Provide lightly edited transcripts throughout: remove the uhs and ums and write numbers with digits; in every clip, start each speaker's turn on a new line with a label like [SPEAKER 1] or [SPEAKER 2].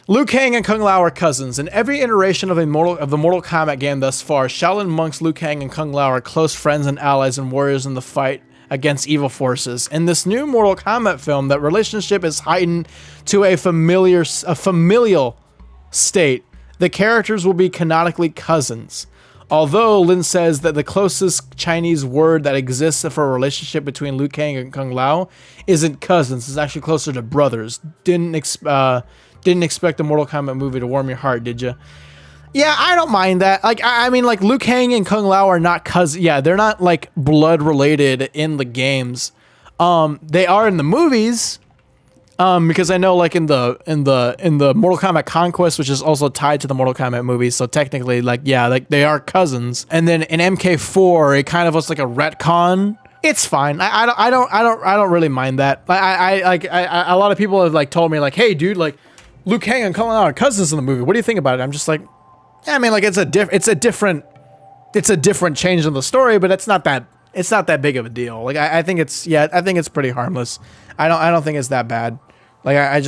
[SPEAKER 1] Liu Kang and Kung Lao are cousins. In every iteration of the Mortal Kombat game thus far, Shaolin monks Liu Kang and Kung Lao are close friends and allies and warriors in the fight against evil forces. In this new Mortal Kombat film, that relationship is heightened to a familial state. The characters will be canonically cousins. Although Lin says that the closest Chinese word that exists for a relationship between Liu Kang and Kung Lao isn't cousins, it's actually closer to brothers. Didn't expect a Mortal Kombat movie to warm your heart, did you? Yeah, I don't mind that. Like, I mean, like, Liu Kang and Kung Lao are not cousins. Yeah, they're not like blood related in the games. They are in the movies. Because I know, like, in the Mortal Kombat Conquest, which is also tied to the Mortal Kombat movies, so technically, like, yeah, like, they are cousins. And then in MK4, it kind of was like a retcon. It's fine. I don't really mind that. A lot of people have like told me, like, hey, dude, like, Liu Kang and Kung Lao are cousins in the movie. What do you think about it? I'm just like, yeah, I mean, like, it's a different change in the story, but it's not that big of a deal. Like, I think it's pretty harmless. I don't think it's that bad. Like, I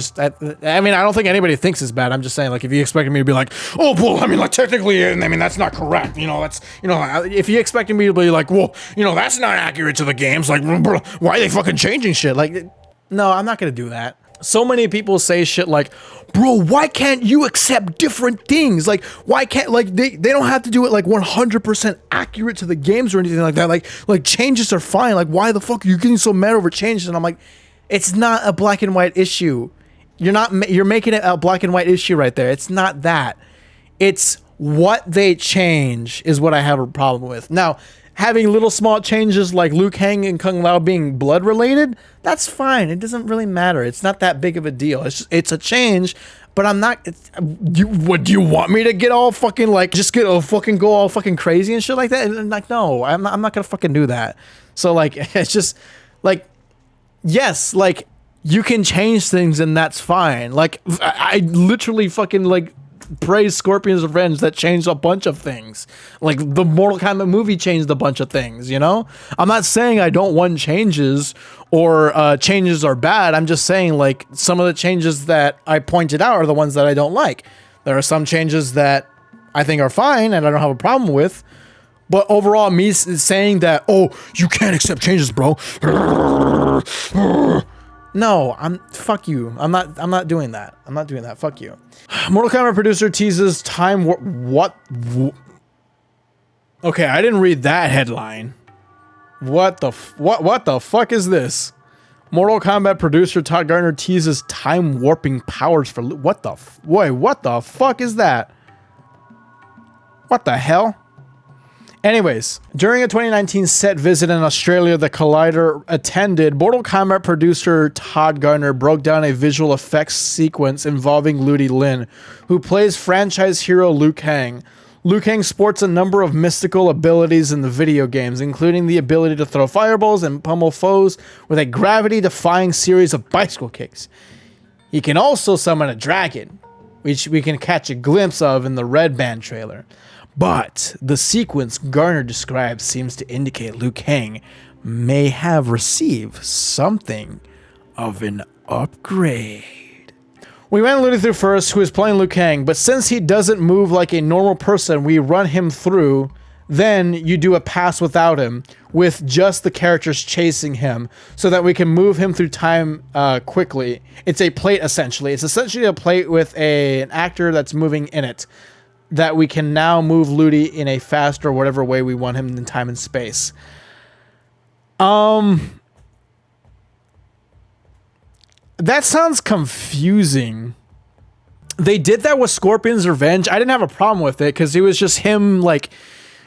[SPEAKER 1] mean, I don't think anybody thinks it's bad. I'm just saying, like, if you expected me to be like, oh, well, I mean, like, technically, I mean, that's not correct. You know, that's, you know, if you expected me to be like, well, you know, that's not accurate to the games. Like, why are they fucking changing shit? Like, no, I'm not going to do that. So many people say shit like, bro, why can't you accept different things? Like, why can't, like, they don't have to do it like 100% accurate to the games or anything like that. Like changes are fine. Like, why the fuck are you getting so mad over changes? And I'm like, it's not a black and white issue. You're making it a black and white issue right there. It's not that. It's what they change is what I have a problem with. Now, having little small changes like Liu Kang and Kung Lao being blood related, that's fine. It doesn't really matter. It's not that big of a deal. It's a change, but I'm not. What do you want me to get all fucking like just go all fucking crazy and shit like that? And like, no, I'm not gonna fucking do that. So like, it's just like, yes, like you can change things and that's fine. Like I literally fucking like praise Scorpion's Revenge that changed a bunch of things. Like the Mortal Kombat movie changed a bunch of things, you know? I'm not saying I don't want changes or changes are bad. I'm just saying like some of the changes that I pointed out are the ones that I don't like. There are some changes that I think are fine and I don't have a problem with. But overall, me saying that, oh, you can't accept changes, bro. No, fuck you. I'm not doing that. I'm not doing that. Fuck you. Mortal Kombat producer teases time what? Okay, I didn't read that headline. What the fuck is this? Mortal Kombat producer Todd Garner teases time warping powers for what the fuck is that? What the hell? Anyways, during a 2019 set visit in Australia the Collider attended, Mortal Kombat producer Todd Garner broke down a visual effects sequence involving Ludi Lin, who plays franchise hero Liu Kang. Liu Kang sports a number of mystical abilities in the video games, including the ability to throw fireballs and pummel foes with a gravity-defying series of bicycle kicks. He can also summon a dragon, which we can catch a glimpse of in the Red Band trailer. But the sequence Garner describes seems to indicate Liu Kang may have received something of an upgrade. We ran Ludi through first, who is playing Liu Kang, but since he doesn't move like a normal person, we run him through. Then you do a pass without him, with just the characters chasing him, so that we can move him through time quickly. It's a plate, essentially. It's essentially a plate with an actor that's moving in it, that we can now move Ludi in a fast or whatever way we want him in time and space. That sounds confusing. They did that with Scorpion's Revenge. I didn't have a problem with it because it was just him, like,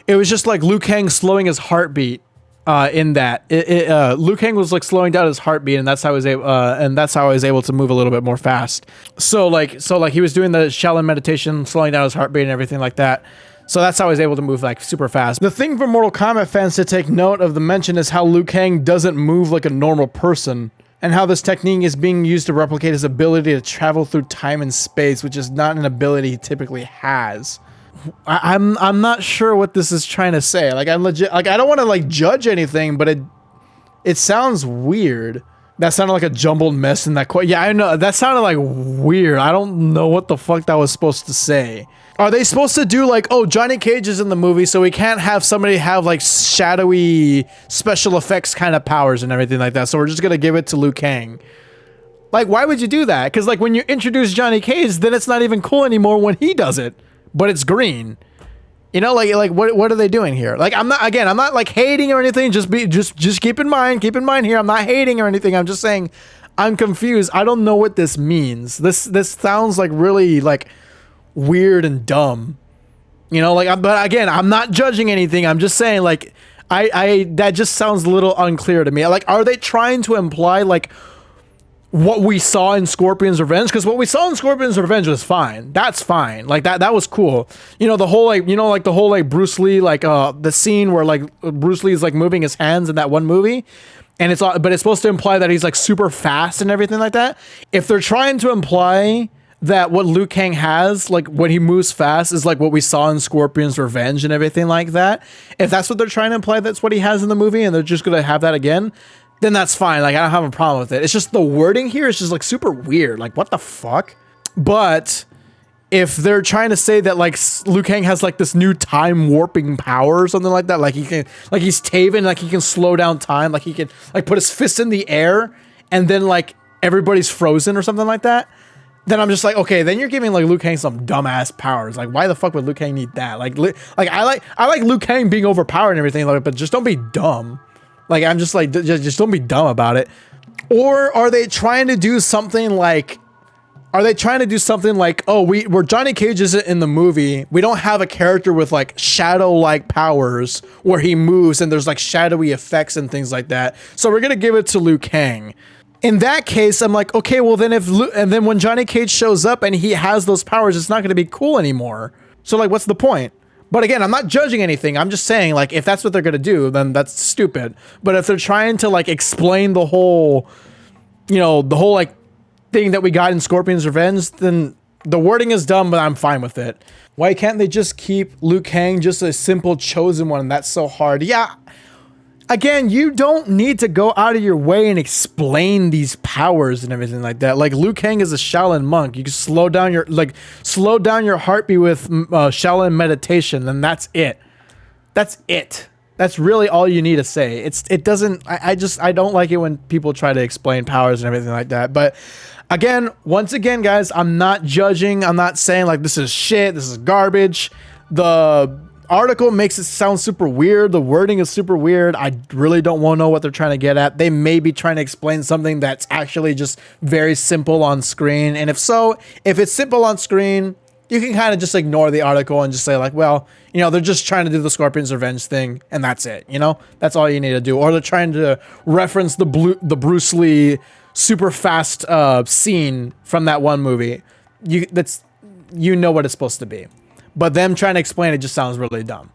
[SPEAKER 1] it was just like Liu Kang slowing his heartbeat. In that, Liu Kang was like slowing down his heartbeat, and that's how I was able to move a little bit more fast. So like he was doing the Shaolin meditation, slowing down his heartbeat and everything like that. So that's how I was able to move like super fast. The thing for Mortal Kombat fans to take note of the mention is how Liu Kang doesn't move like a normal person, and how this technique is being used to replicate his ability to travel through time and space, which is not an ability he typically has. I'm not sure what this is trying to say. Like, I'm legit, like, I don't want to like judge anything, but it sounds weird. That sounded like a jumbled mess in that quote. Yeah, I know. That sounded like weird. I don't know what the fuck that was supposed to say. Are they supposed to do like, oh, Johnny Cage is in the movie, so we can't have somebody have like shadowy special effects kind of powers and everything like that, so we're just gonna give it to Liu Kang. Like, why would you do that? Because like when you introduce Johnny Cage, then it's not even cool anymore when he does it, but it's green. You know, like what are they doing here? Like, I'm not like hating or anything. Just keep in mind here. I'm not hating or anything. I'm just saying I'm confused. I don't know what this means. This sounds like really like weird and dumb. You know, like, but again, I'm not judging anything. I'm just saying like I that just sounds a little unclear to me. Like, are they trying to imply like what we saw in Scorpion's Revenge? Because what we saw in Scorpion's Revenge was fine. That's fine. Like that was cool. You know, the whole like, you know, like the whole like Bruce Lee, like the scene where like Bruce Lee is like moving his hands in that one movie, and it's but it's supposed to imply that he's like super fast and everything like that. If they're trying to imply that what Liu Kang has, like when he moves fast, is like what we saw in Scorpion's Revenge and everything like that, if that's what they're trying to imply, that's what he has in the movie, and they're just gonna have that again, then that's fine. Like, I don't have a problem with it. It's just the wording here is just like super weird. Like, what the fuck? But if they're trying to say that like Liu Kang has like this new time warping power or something like that, like he can, like he's Taven, like he can slow down time, like he can like put his fist in the air and then like everybody's frozen or something like that, then I'm just like, okay, then you're giving like Liu Kang some dumbass powers. Like, why the fuck would Liu Kang need that? Like I like Liu Kang being overpowered and everything, like, but just don't be dumb. Like, I'm just like, just don't be dumb about it. Or are they trying to do something like, oh, we're Johnny Cage isn't in the movie. We don't have a character with like shadow-like powers where he moves and there's like shadowy effects and things like that. So we're going to give it to Liu Kang. In that case, I'm like, okay, well then and then when Johnny Cage shows up and he has those powers, it's not going to be cool anymore. So like, what's the point? But again, I'm not judging anything. I'm just saying, like, if that's what they're going to do, then that's stupid. But if they're trying to, like, explain the whole, you know, the whole, like, thing that we got in Scorpion's Revenge, then the wording is dumb, but I'm fine with it. Why can't they just keep Liu Kang just a simple chosen one? That's so hard. Yeah. Again, you don't need to go out of your way and explain these powers and everything like that. Like, Liu Kang is a Shaolin monk. You can slow down your heartbeat with Shaolin meditation, and that's it. That's it. That's really all you need to say. It doesn't. I don't like it when people try to explain powers and everything like that. But again, once again, guys, I'm not judging. I'm not saying like this is shit. This is garbage. The article makes it sound super weird. The wording is super weird. I really don't want to know what they're trying to get at. They may be trying to explain something that's actually just very simple on screen. And if so, if it's simple on screen, you can kind of just ignore the article and just say like, well, you know, they're just trying to do the Scorpion's Revenge thing and that's it. You know, that's all you need to do. Or they're trying to reference the Bruce Lee super fast scene from that one movie. You know what it's supposed to be. But them trying to explain it just sounds really dumb.